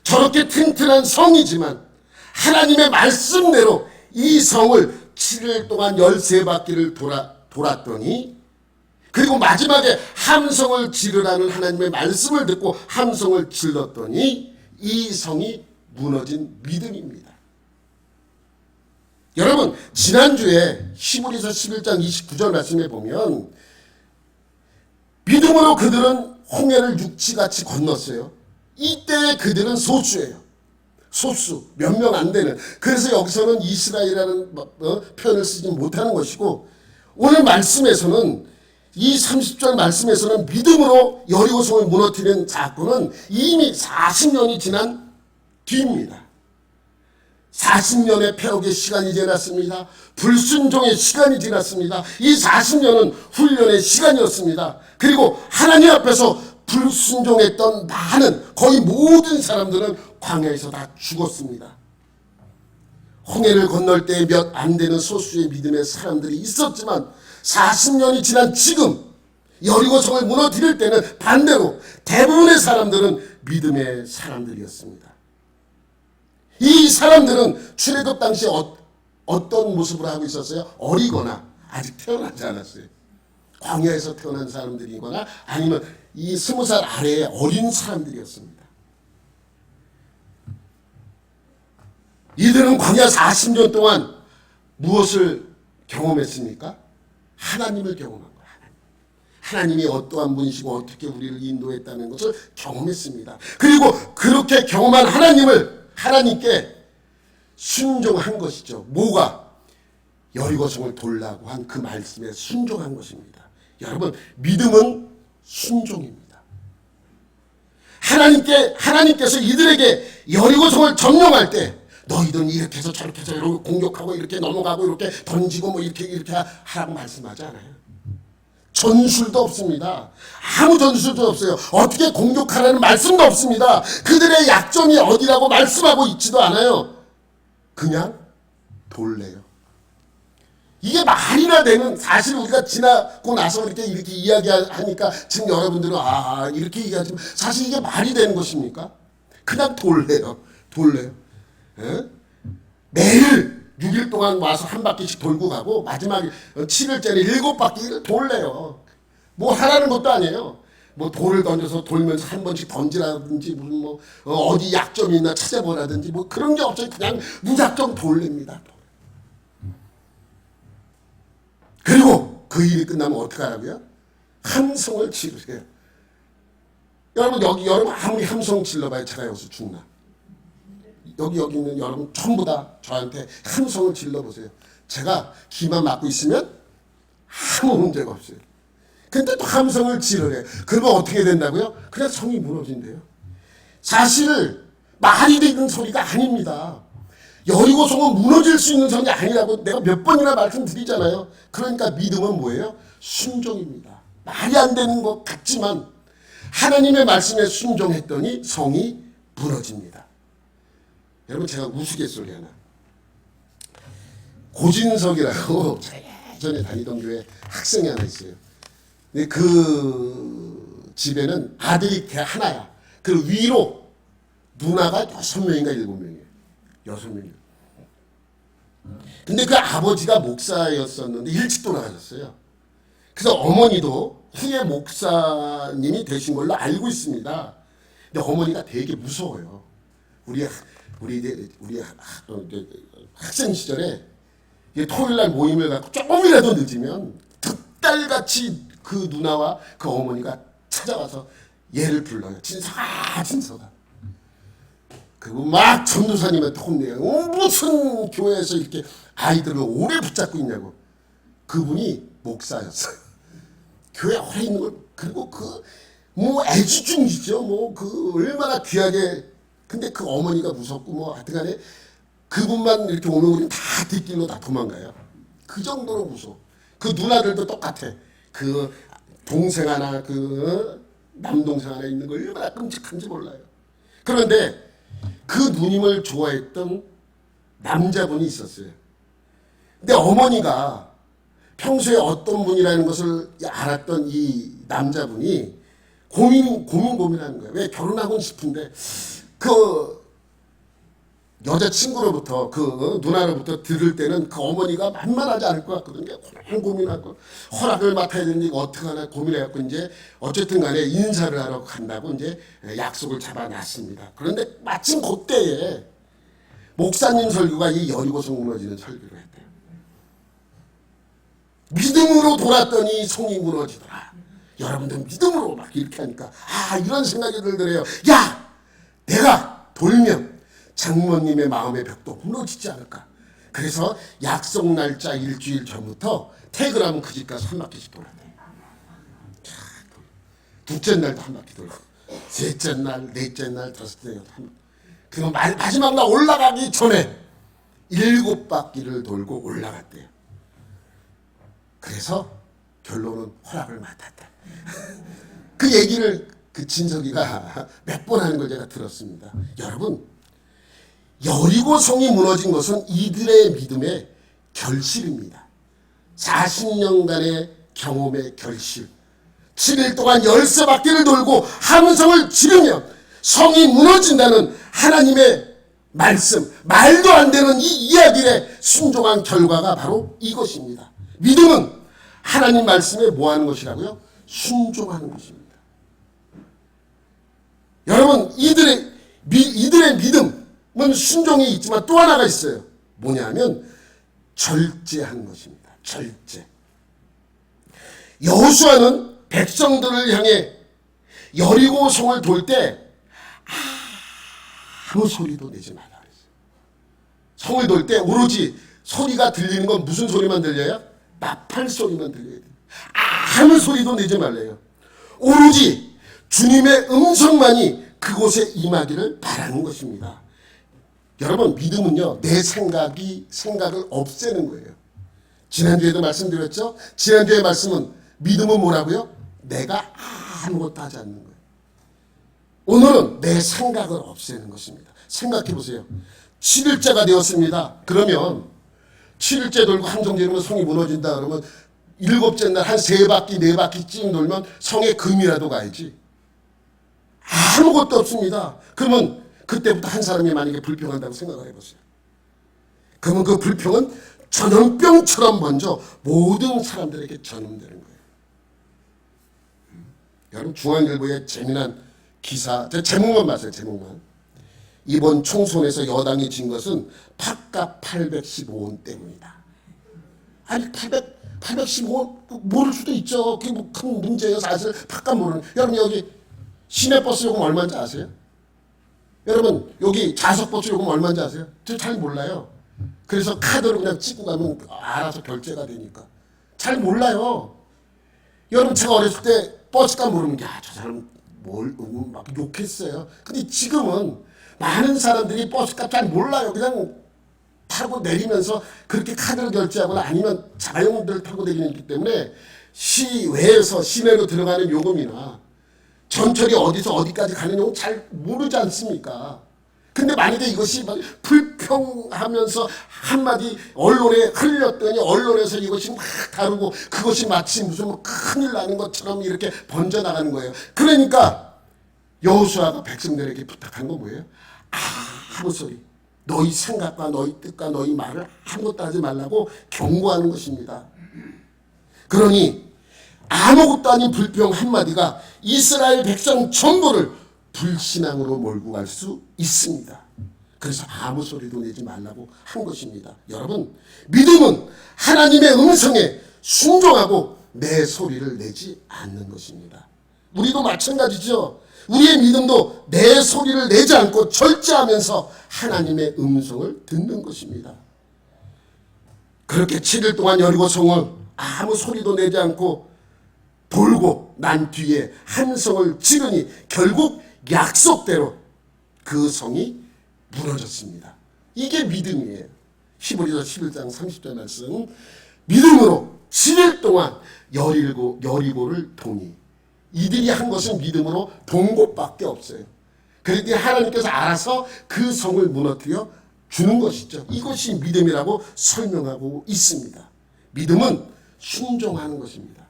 저렇게 튼튼한 성이지만 하나님의 말씀대로 이 성을 7일 동안 13바퀴를 돌았더니, 그리고 마지막에 함성을 지르라는 하나님의 말씀을 듣고 함성을 질렀더니 이 성이 무너진 믿음입니다. 여러분, 지난주에 히브리서 11장 29절 말씀에 보면 믿음으로 그들은 홍해를 육지같이 건넜어요. 이때 그들은 소수예요. 소수, 몇 명 안 되는. 그래서 여기서는 이스라엘이라는 표현을 쓰지 못하는 것이고, 오늘 말씀에서는 이 30절 말씀에서는 믿음으로 여리고성을 무너뜨린 사건은 이미 40년이 지난 뒤입니다. 40년의 폐역의 시간이 지났습니다. 불순종의 시간이 지났습니다. 이 40년은 훈련의 시간이었습니다. 그리고 하나님 앞에서 불순종했던 많은, 거의 모든 사람들은 광야에서 다 죽었습니다. 홍해를 건널 때 몇 안 되는 소수의 믿음의 사람들이 있었지만 40년이 지난 지금 여리고성을 무너뜨릴 때는 반대로 대부분의 사람들은 믿음의 사람들이었습니다. 이 사람들은 출애굽 당시에 어떤 모습으로 하고 있었어요? 어리거나 아직 태어나지 않았어요. 광야에서 태어난 사람들이거나 아니면 이 20살 아래의 어린 사람들이었습니다. 이들은 광야 40년 동안 무엇을 경험했습니까? 하나님을 경험한 거예요. 하나님이 어떠한 분이시고 어떻게 우리를 인도했다는 것을 경험했습니다. 그리고 그렇게 경험한 하나님께 순종한 것이죠. 뭐가? 여리고성을 돌라고 한 그 말씀에 순종한 것입니다. 여러분, 믿음은 순종입니다. 하나님께서 이들에게 여리고성을 점령할 때 너희들은 이렇게 해서 저렇게 해서 이렇게 공격하고 이렇게 넘어가고 이렇게 던지고 뭐 이렇게 하라고 말씀하지 않아요. 전술도 없습니다. 아무 전술도 없어요. 어떻게 공격하라는 말씀도 없습니다. 그들의 약점이 어디라고 말씀하고 있지도 않아요. 그냥 돌래요. 이게 말이나 되는, 사실 우리가 지나고 나서 이렇게 이야기하니까 지금 여러분들은 이렇게 얘기하지만 사실 이게 말이 되는 것입니까? 그냥 돌래요. 예? 매일 6일 동안 와서 한 바퀴씩 돌고 가고 마지막 7일째는 7바퀴를 돌래요. 뭐 하라는 것도 아니에요. 뭐 돌을 던져서 돌면서 한 번씩 던지라든지 무슨 어디 약점이 있나 찾아보라든지 뭐 그런 게 없어요. 그냥 무작정 돌립니다. 그리고 그 일이 끝나면 어떻게 하라고요? 함성을 지르세요. 여러분, 여러분 아무리 함성 질러봐야 제가 여기서 죽나? 여기 있는 여러분 전부 다 저한테 함성을 질러보세요. 제가 귀만 막고 있으면 아무 문제가 없어요. 근데 또 함성을 지르래. 그러면 어떻게 된다고요? 그냥 성이 무너진대요. 사실 말이 되는 소리가 아닙니다. 여리고성은 무너질 수 있는 성이 아니라고 내가 몇 번이나 말씀드리잖아요. 그러니까 믿음은 뭐예요? 순종입니다. 말이 안 되는 것 같지만 하나님의 말씀에 순종했더니 성이 무너집니다. 여러분, 제가 우스갯소리 하나. 고진석이라고 제가 예전에 다니던 교회 학생이 하나 있어요. 근데 그 집에는 아들이 하나야. 그 위로 누나가 6명인가 7명이에요. 6명이요. 근데 그 아버지가 목사였었는데 일찍 돌아가셨어요. 그래서 어머니도 후에 목사님이 되신 걸로 알고 있습니다. 근데 어머니가 되게 무서워요. 우리 학생 시절에 토요일날 모임을 갖고 조금이라도 늦으면 득달같이 그 누나와 그 어머니가 찾아와서 얘를 불러요. 진서가. 그 그리고 막 전도사님한테 혼내요. 무슨 교회에서 이렇게 아이들을 오래 붙잡고 있냐고. 그분이 목사였어요. 교회 오래 있는 걸, 그리고 뭐 애지중지죠. 뭐 얼마나 귀하게. 근데 그 어머니가 무섭고 뭐 하여튼간에 그분만 이렇게 오면 우리는 다 뒷길로 다 도망가요. 그 정도로 무서워. 그 누나들도 똑같아. 그 동생 하나, 남동생 하나 있는 거 얼마나 끔찍한지 몰라요. 그런데 그 누님을 좋아했던 남자분이 있었어요. 근데 어머니가 평소에 어떤 분이라는 것을 알았던 이 남자분이 고민하는 거예요. 왜 결혼하고 싶은데 그 여자친구로부터 누나로부터 들을 때는 그 어머니가 만만하지 않을 것 같거든요. 고민하고 허락을 맡아야 되는데 어떻게 하나 고민해갖고 이제 어쨌든 간에 인사를 하러 간다고 이제 약속을 잡아놨습니다. 그런데 마침 그때에 목사님 설교가 이 여리고성 무너지는 설교를 했대요. 믿음으로 돌았더니 성이 무너지더라. 여러분들 믿음으로 막 이렇게 하니까 이런 생각이 들더래요. 야, 내가 돌면 장모님의 마음의 벽도 무너지지 않을까. 그래서 약속 날짜 일주일 전부터 퇴근하면 그 집 가서 한 바퀴씩 돌아야 돼. 둘째 날도 한 바퀴 돌고, 셋째 날, 넷째 날, 다섯째 날 한 바퀴. 그리고 마지막 날 올라가기 전에 7바퀴를 돌고 올라갔대요. 그래서 결론은 허락을 맡았다. 그 얘기를 그 진석이가 몇 번 하는 걸 제가 들었습니다. 여러분, 여리고성이 무너진 것은 이들의 믿음의 결실입니다. 40년간의 경험의 결실. 7일 동안 13바퀴를 돌고 함성을 지르면 성이 무너진다는 하나님의 말씀, 말도 안 되는 이 이야기의 순종한 결과가 바로 이것입니다. 믿음은 하나님 말씀에 뭐 하는 것이라고요? 순종하는 것입니다. 여러분, 이들의 믿음은 순종이 있지만 또 하나가 있어요. 뭐냐면 절제하는 것입니다. 절제. 여호수아는 백성들을 향해 여리고성을 돌 때 아무 소리도 내지 말라 그랬어요. 성을 돌 때 오로지 소리가 들리는 건 무슨 소리만 들려요? 나팔 소리만 들려야 돼요. 아무 소리도 내지 말래요. 오로지 주님의 음성만이 그곳에 임하기를 바라는 것입니다. 여러분, 믿음은요, 내 생각을 없애는 거예요. 지난주에도 말씀드렸죠? 지난주의 말씀은 믿음은 뭐라고요? 내가 아무것도 하지 않는 거예요. 오늘은 내 생각을 없애는 것입니다. 생각해 보세요. 7일째가 되었습니다. 그러면 7일째 돌고 함성 지르면 성이 무너진다 그러면 7째 날 한 3바퀴 4바퀴쯤 돌면 성에 금이라도 가야지. 아무것도 없습니다. 그러면 그때부터 한 사람이 만약에 불평한다고 생각을 해보세요. 그러면 그 불평은 전염병처럼 먼저 모든 사람들에게 전염되는 거예요. 여러분, 중앙일보의 재미난 기사, 제목만 봐세요. 제목만. 이번 총선에서 여당이 진 것은 팥값 815원 때문이다. 아니 815원 모를 수도 있죠. 그게 뭐 큰 문제예요. 사실 팥값 모르는. 여러분, 여기 시내버스 요금 얼마인지 아세요? 여러분, 여기 좌석버스 요금 얼마인지 아세요? 저 잘 몰라요. 그래서 카드로 그냥 찍고 가면 알아서 결제가 되니까. 잘 몰라요. 여러분, 제가 어렸을 때 버스값 모르면 저 사람 막 욕했어요. 근데 지금은 많은 사람들이 버스값 잘 몰라요. 그냥 타고 내리면서 그렇게 카드로 결제하거나 아니면 자가용들 타고 내리기 때문에 시외에서 시내로 들어가는 요금이나 전철이 어디서 어디까지 가는 요금 잘 모르지 않습니까? 근데 만약에 이것이 불평하면서 한마디 언론에 흘렸더니 언론에서 이것이 막 다루고 그것이 마치 무슨 뭐 큰일 나는 것처럼 이렇게 번져나가는 거예요. 그러니까 여호수아가 백성들에게 부탁한 건 뭐예요? 아무 소리, 너희 생각과 너희 뜻과 너희 말을 아무것도 하지 말라고 경고하는 것입니다. 그러니 아무것도 아닌 불평 한마디가 이스라엘 백성 전부를 불신앙으로 몰고 갈 수 있습니다. 그래서 아무 소리도 내지 말라고 한 것입니다. 여러분, 믿음은 하나님의 음성에 순종하고 내 소리를 내지 않는 것입니다. 우리도 마찬가지죠. 우리의 믿음도 내 내 소리를 내지 않고 절제하면서 하나님의 음성을 듣는 것입니다. 그렇게 7일 동안 여리고성을 아무 소리도 내지 않고 돌고 난 뒤에 한 성을 지르니 결국 약속대로 그 성이 무너졌습니다. 이게 믿음이에요. 히브리서 11장 30절 말씀. 믿음으로 7일 동안 여리고를 도니. 이들이 한 것은 믿음으로 본 것밖에 없어요. 그랬더니 하나님께서 알아서 그 성을 무너뜨려 주는 것이죠. 이것이 믿음이라고 설명하고 있습니다. 믿음은 순종하는 것입니다.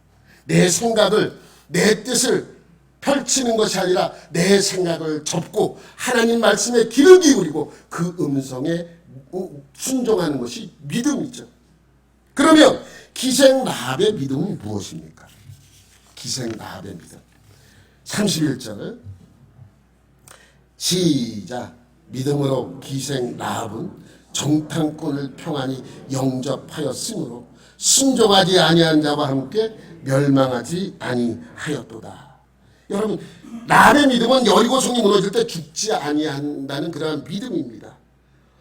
내 생각을, 내 뜻을 펼치는 것이 아니라 내 생각을 접고 하나님 말씀에 귀를 기울이고 그 음성에 순종하는 것이 믿음이죠. 그러면 기생 라합의 믿음은 무엇입니까? 기생 라합의 믿음. 31절 시작. 믿음으로 기생 라합은 정탐꾼을 평안히 영접하였으므로 순종하지 아니한 자와 함께 멸망하지 아니하였도다. 여러분, 라합의 믿음은 여리고성이 무너질 때 죽지 아니한다는 그러한 믿음입니다.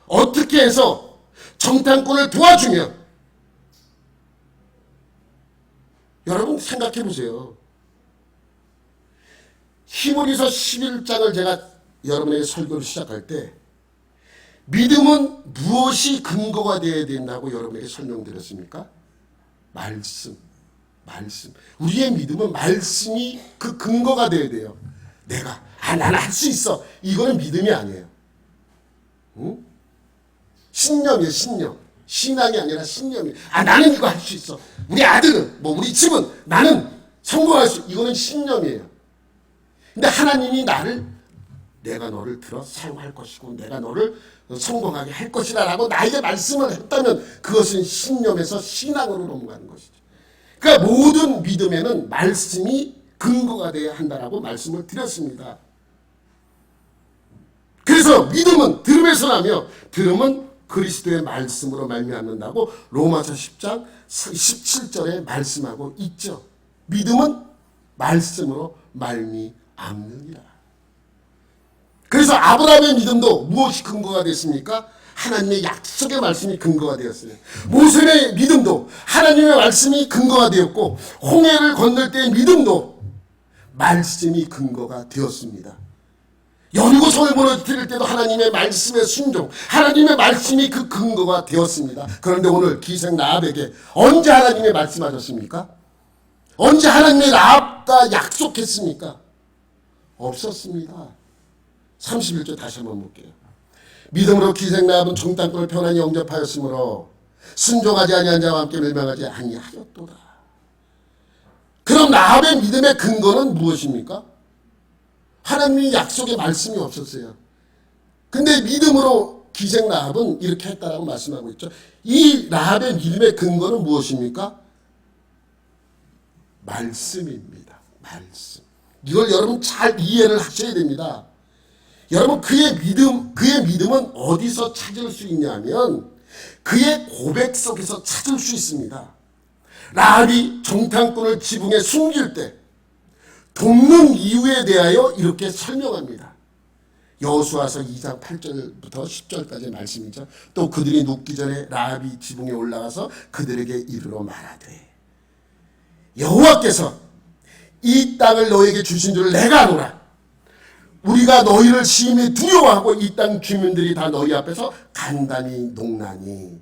어떻게 해서 정탐꾼을 도와주며, 여러분 생각해 보세요. 히브리서 11장을 제가 여러분에게 설교를 시작할 때 믿음은 무엇이 근거가 되어야 된다고 여러분에게 설명드렸습니까? 말씀. 우리의 믿음은 말씀이 그 근거가 되어야 돼요. 나는 할 수 있어. 이거는 믿음이 아니에요. 응? 신념이에요, 신념. 신앙이 아니라 신념이에요. 나는 이거 할 수 있어. 우리 아들은, 우리 집은 나는 성공할 수 있어. 이거는 신념이에요. 근데 하나님이 내가 너를 들어 사용할 것이고 내가 너를 성공하게 할 것이다 라고 나에게 말씀을 했다면 그것은 신념에서 신앙으로 넘어가는 것이죠. 그러니까 모든 믿음에는 말씀이 근거가 되어야 한다라고 말씀을 드렸습니다. 그래서 믿음은 들음에서 나며 들음은 그리스도의 말씀으로 말미암는다고 로마서 10장 17절에 말씀하고 있죠. 믿음은 말씀으로 말미암느니라. 그래서 아브라함의 믿음도 무엇이 근거가 됐습니까? 하나님의 약속의 말씀이 근거가 되었어요. 모세의 믿음도 하나님의 말씀이 근거가 되었고 홍해를 건널 때의 믿음도 말씀이 근거가 되었습니다. 여리고성을 무너뜨릴 때도 하나님의 말씀의 순종, 하나님의 말씀이 그 근거가 되었습니다. 그런데 오늘 기생 라합에게 언제 하나님의 말씀하셨습니까? 언제 하나님의 라합과 약속했습니까? 없었습니다. 31절 다시 한번 볼게요. 믿음으로 기생 라합은 정탐꾼을 편안히 영접하였으므로 순종하지 아니한 자와 함께 멸망하지 아니하였도다. 그럼 라합의 믿음의 근거는 무엇입니까? 하나님의 약속의 말씀이 없었어요. 근데 믿음으로 기생 라합은 이렇게 했다라고 말씀하고 있죠. 이 라합의 믿음의 근거는 무엇입니까? 말씀입니다. 말씀. 이걸 여러분 잘 이해를 하셔야 됩니다. 여러분 그의 믿음은 어디서 찾을 수 있냐면 그의 고백 속에서 찾을 수 있습니다. 라합이 정탐꾼을 지붕에 숨길 때 돕는 이유에 대하여 이렇게 설명합니다. 여호수아서 2장 8절부터 10절까지의 말씀이죠. 또 그들이 눕기 전에 라합이 지붕에 올라가서 그들에게 이르러 말하되 여호와께서 이 땅을 너에게 주신 줄을 내가 아노라. 우리가 너희를 심히 두려워하고 이 땅 주민들이 다 너희 앞에서 간단히 농나니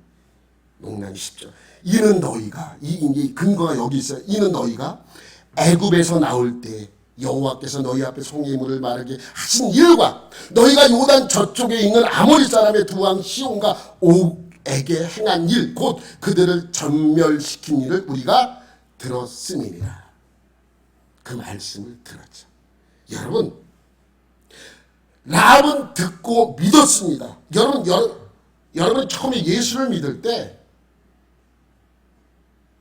10절. 이는 너희가 이 근거가 여기 있어요. 이는 너희가 애굽에서 나올 때 여호와께서 너희 앞에 송이물을 마르게 하신 일과 너희가 요단 저쪽에 있는 아모리 사람의 두 왕 시온과 옥에게 행한 일 곧 그들을 전멸시킨 일을 우리가 들었음이니라. 그 말씀을 들었죠. 여러분 라합은 듣고 믿었습니다. 여러분 처음에 예수를 믿을 때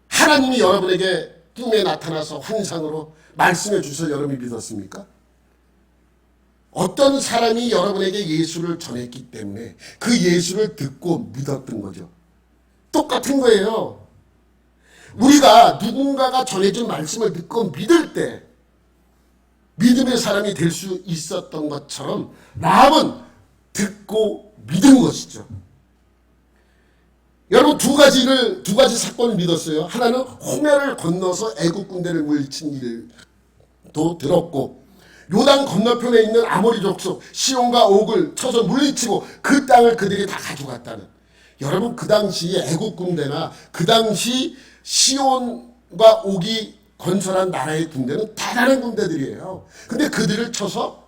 하나님이 여러분에게 꿈에 나타나서 환상으로 말씀해 주셔서 여러분이 믿었습니까? 어떤 사람이 여러분에게 예수를 전했기 때문에 그 예수를 듣고 믿었던 거죠. 똑같은 거예요. 우리가 누군가가 전해준 말씀을 듣고 믿을 때 믿음의 사람이 될 수 있었던 것처럼 라합은 듣고 믿은 것이죠. 여러분 두 가지 사건을 믿었어요. 하나는 홍해를 건너서 애국 군대를 물리친 일도 들었고, 요단 건너편에 있는 아모리 족속 시온과 옥을 쳐서 물리치고 그 땅을 그들이 다 가져갔다는. 여러분 그 당시에 애국 군대나 그 당시 시온과 옥이 건설한 나라의 군대는 대단한 군대들이에요. 근데 그들을 쳐서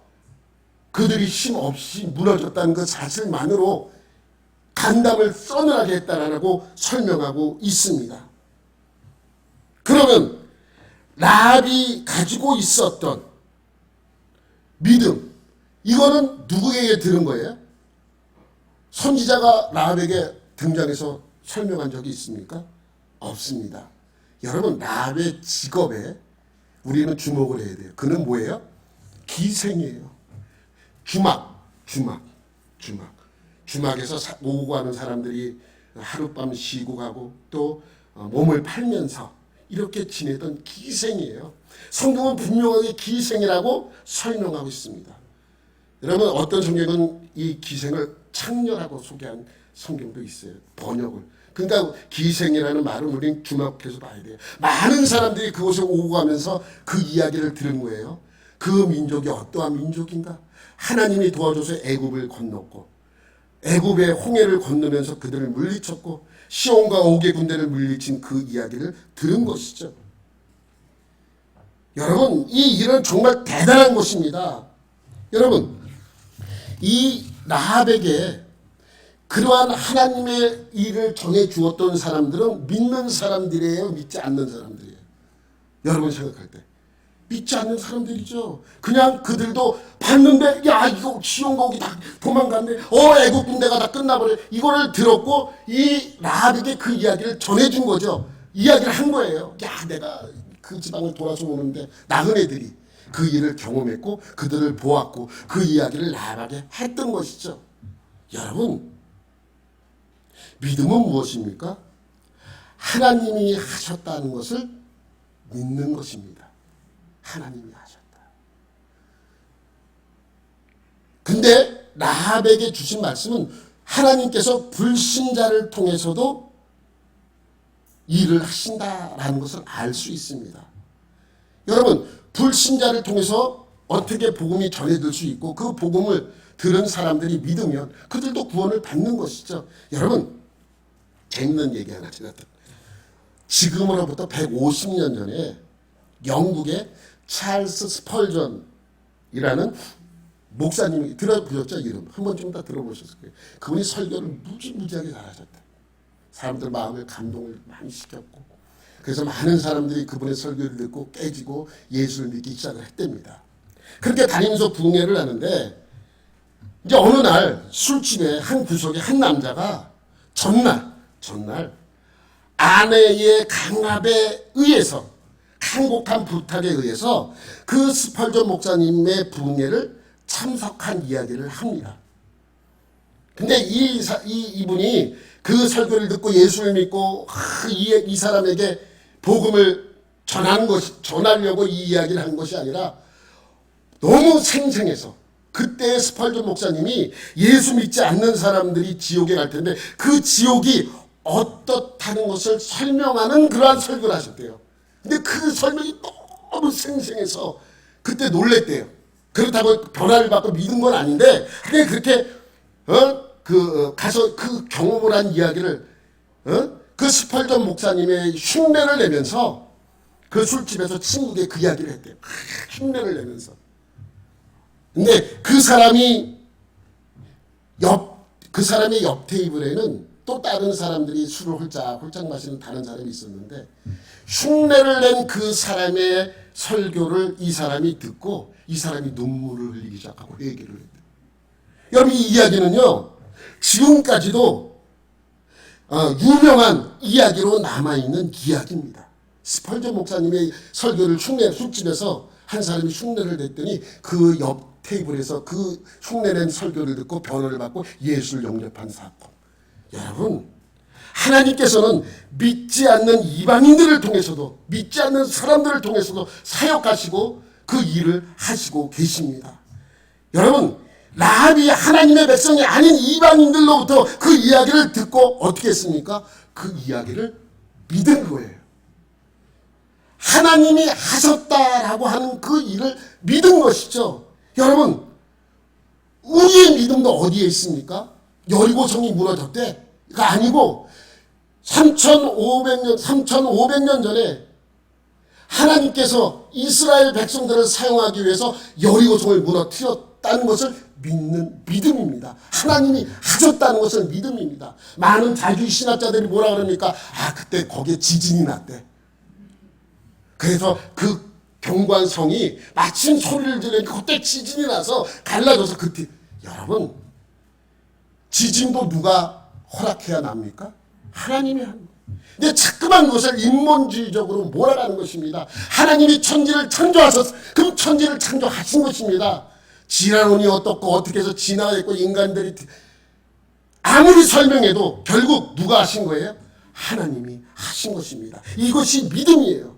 그들이 힘 없이 무너졌다는 그 사실만으로 간담을 서늘하게 했다라고 설명하고 있습니다. 그러면 라합이 가지고 있었던 믿음, 이거는 누구에게 들은 거예요? 선지자가 라합에게 등장해서 설명한 적이 있습니까? 없습니다. 여러분 라합의 직업에 우리는 주목을 해야 돼요. 그는 뭐예요? 기생이에요. 주막에서 오고 가는 사람들이 하룻밤 쉬고 가고 또 몸을 팔면서 이렇게 지내던 기생이에요. 성경은 분명하게 기생이라고 설명하고 있습니다. 여러분 어떤 성경은 이 기생을 창녀라고 소개한 성경도 있어요. 번역을. 그러니까 기생이라는 말은 우리는 주목해서 봐야 돼요. 많은 사람들이 그곳에 오고 가면서 그 이야기를 들은 거예요. 그 민족이 어떠한 민족인가? 하나님이 도와줘서 애굽을 건넜고 애굽의 홍해를 건너면서 그들을 물리쳤고 시온과 옥의 군대를 물리친 그 이야기를 들은 것이죠. 여러분 이 일은 정말 대단한 것입니다. 여러분 이 라합에게 그러한 하나님의 일을 정해주었던 사람들은 믿는 사람들이에요? 믿지 않는 사람들이에요? 여러분 생각할 때 믿지 않는 사람들이죠. 그냥 그들도 봤는데 야 이거 시온과 옥이 다 도망갔네. 애국 군대가 다 끝나버려. 이거를 들었고 이 라합에게 그 이야기를 전해준 거죠. 이야기를 한 거예요. 야 내가 그 지방을 돌아서 오는데 나그네들이 그 일을 경험했고 그들을 보았고 그 이야기를 라합에게 했던 것이죠. 여러분 믿음은 무엇입니까? 하나님이 하셨다는 것을 믿는 것입니다. 하나님이 하셨다. 근데 라합에게 주신 말씀은 하나님께서 불신자를 통해서도 일을 하신다라는 것을 알 수 있습니다. 여러분 불신자를 통해서 어떻게 복음이 전해질 수 있고 그 복음을 들은 사람들이 믿으면 그들도 구원을 받는 것이죠. 여러분 재밌는 얘기 하나 제가 지금으로부터 150년 전에 영국의 찰스 스펄전이라는 목사님이 들어보셨죠? 이름 한 번쯤 다 들어보셨을 거예요. 그분이 설교를 무지무지하게 잘하셨다. 사람들 마음을 감동을 많이 시켰고 그래서 많은 사람들이 그분의 설교를 듣고 깨지고 예수를 믿기 시작을 했답니다. 그렇게 다니면서 부흥회를 하는데 이제 어느 날 술집에 한 구석에 한 남자가 전날 아내의 강압에 의해서 간곡한 부탁에 의해서 그 스펄전 목사님의 부흥회를 참석한 이야기를 합니다. 근데 이분이 그 설교를 듣고 예수를 믿고 이 사람에게 복음을 전하려고 이 이야기를 한 것이 아니라 너무 생생해서 그때 스펄전 목사님이 예수 믿지 않는 사람들이 지옥에 갈 텐데 그 지옥이 어떻다는 것을 설명하는 그러한 설교를 하셨대요. 근데 그 설명이 너무 생생해서 그때 놀랬대요. 그렇다고 변화를 받고 믿은 건 아닌데 그냥 그렇게 가서 그 경험을 한 이야기를 그 스펄전 목사님의 흉내를 내면서 그 술집에서 친구에게 그 이야기를 했대요. 흉내를 내면서. 근데 그 사람의 옆 테이블에는 또 다른 사람들이 술을 홀짝 마시는 다른 사람이 있었는데 흉내를 낸 그 사람의 설교를 이 사람이 듣고 이 사람이 눈물을 흘리기 시작하고 회개를 했대요. 여러분 이 이야기는요 지금까지도 유명한 이야기로 남아있는 이야기입니다. 스펄전 목사님의 설교를 술집에서 한 사람이 흉내를 냈더니 그 옆 테이블에서 그 흉내낸 설교를 듣고 변호를 받고 예수를 영접한 사건. 여러분 하나님께서는 믿지 않는 이방인들을 통해서도 믿지 않는 사람들을 통해서도 사역하시고 그 일을 하시고 계십니다. 여러분, 라합이 하나님의 백성이 아닌 이방인들로부터 그 이야기를 듣고 어떻게 했습니까? 그 이야기를 믿은 거예요. 하나님이 하셨다라고 하는 그 일을 믿은 것이죠. 여러분, 우리의 믿음도 어디에 있습니까? 여리고성이 무너졌대가 아니고 3,500년 전에 하나님께서 이스라엘 백성들을 사용하기 위해서 여리고성을 무너뜨렸다는 것을 믿는 믿음입니다. 하나님이 하셨다는 것을 믿음입니다. 많은 자기 신학자들이 뭐라 그럽니까? 그때 거기에 지진이 났대. 그래서 그 경관성이 마침 소리를 지르니까 그때 지진이 나서 갈라져서 그때, 여러분, 지진도 누가 허락해야 납니까? 하나님이 하는 거예요. 근데 자꾸만 그것을 인본주의적으로 몰아가는 것입니다. 하나님이 천지를 창조하셨어. 그럼 천지를 창조하신 것입니다. 진화론이 어떻고 어떻게 해서 진화했고 인간들이 아무리 설명해도 결국 누가 하신 거예요? 하나님이 하신 것입니다. 이것이 믿음이에요.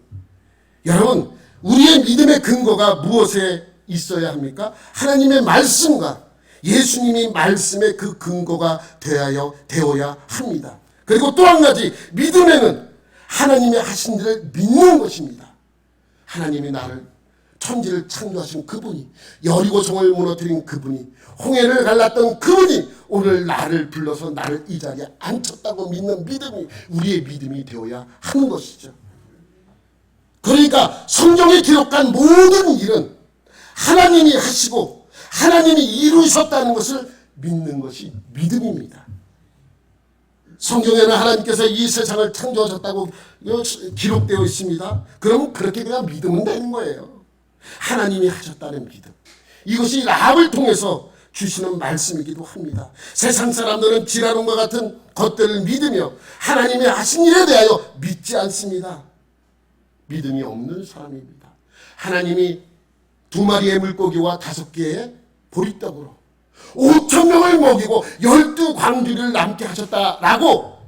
여러분, 우리의 믿음의 근거가 무엇에 있어야 합니까? 하나님의 말씀과 예수님이 말씀의 그 근거가 되어야 합니다. 그리고 또 한 가지, 믿음에는 하나님이 하신 일을 믿는 것입니다. 하나님이 나를, 천지를 창조하신 그분이, 여리고성을 무너뜨린 그분이, 홍해를 갈랐던 그분이 오늘 나를 불러서 나를 이 자리에 앉혔다고 믿는 믿음이 우리의 믿음이 되어야 하는 것이죠. 그러니까 성경에 기록한 모든 일은 하나님이 하시고 하나님이 이루셨다는 것을 믿는 것이 믿음입니다. 성경에는 하나님께서 이 세상을 창조하셨다고 기록되어 있습니다. 그럼 그렇게 그냥 믿으면 되는 거예요. 하나님이 하셨다는 믿음. 이것이 라합을 통해서 주시는 말씀이기도 합니다. 세상 사람들은 진화론과 같은 것들을 믿으며 하나님의 하신 일에 대하여 믿지 않습니다. 믿음이 없는 사람입니다. 하나님이 2마리의 물고기와 5개의 보리떡으로 5,000명을 먹이고 12광주리를 남게 하셨다라고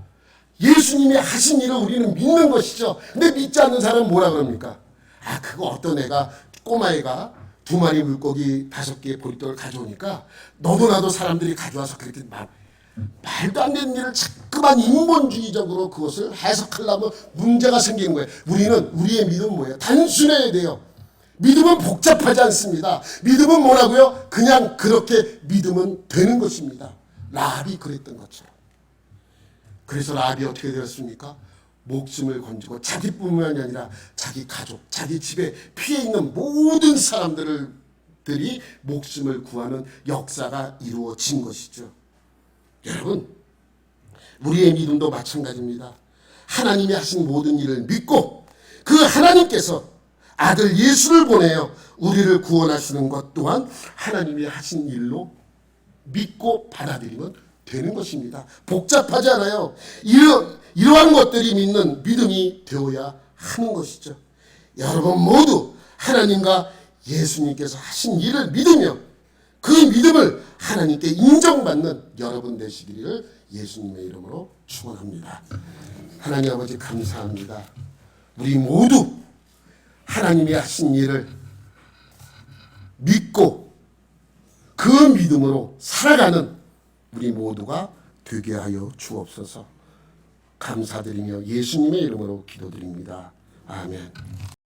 예수님이 하신 일을 우리는 믿는 것이죠. 근데 믿지 않는 사람은 뭐라 그럽니까? 그거 어떤 애가, 꼬마애가 2마리 물고기 5개의 보리떡을 가져오니까 너도 나도 사람들이 가져와서 그렇게 말도 안 되는 일을 자꾸만 인본주의적으로 그것을 해석하려면 문제가 생기는 거예요. 우리의 믿음은 뭐예요? 단순해야 돼요. 믿음은 복잡하지 않습니다. 믿음은 뭐라고요? 그냥 그렇게 믿으면 되는 것입니다. 라합이 그랬던 것처럼. 그래서 라합이 어떻게 되었습니까? 목숨을 건지고 자기뿐만이 아니라 자기 가족, 자기 집에 피해 있는 모든 사람들이 목숨을 구하는 역사가 이루어진 것이죠. 여러분, 우리의 믿음도 마찬가지입니다. 하나님이 하신 모든 일을 믿고 그 하나님께서 아들 예수를 보내어 우리를 구원하시는 것 또한 하나님이 하신 일로 믿고 받아들이면 되는 것입니다. 복잡하지 않아요. 이러한 것들이 믿는 믿음이 되어야 하는 것이죠. 여러분 모두 하나님과 예수님께서 하신 일을 믿으며 그 믿음을 하나님께 인정받는 여러분 되시기를 예수님의 이름으로 축원합니다. 하나님 아버지 감사합니다. 우리 모두 하나님이 하신 일을 믿고 그 믿음으로 살아가는 우리 모두가 되게 하여 주옵소서. 감사드리며 예수님의 이름으로 기도드립니다. 아멘.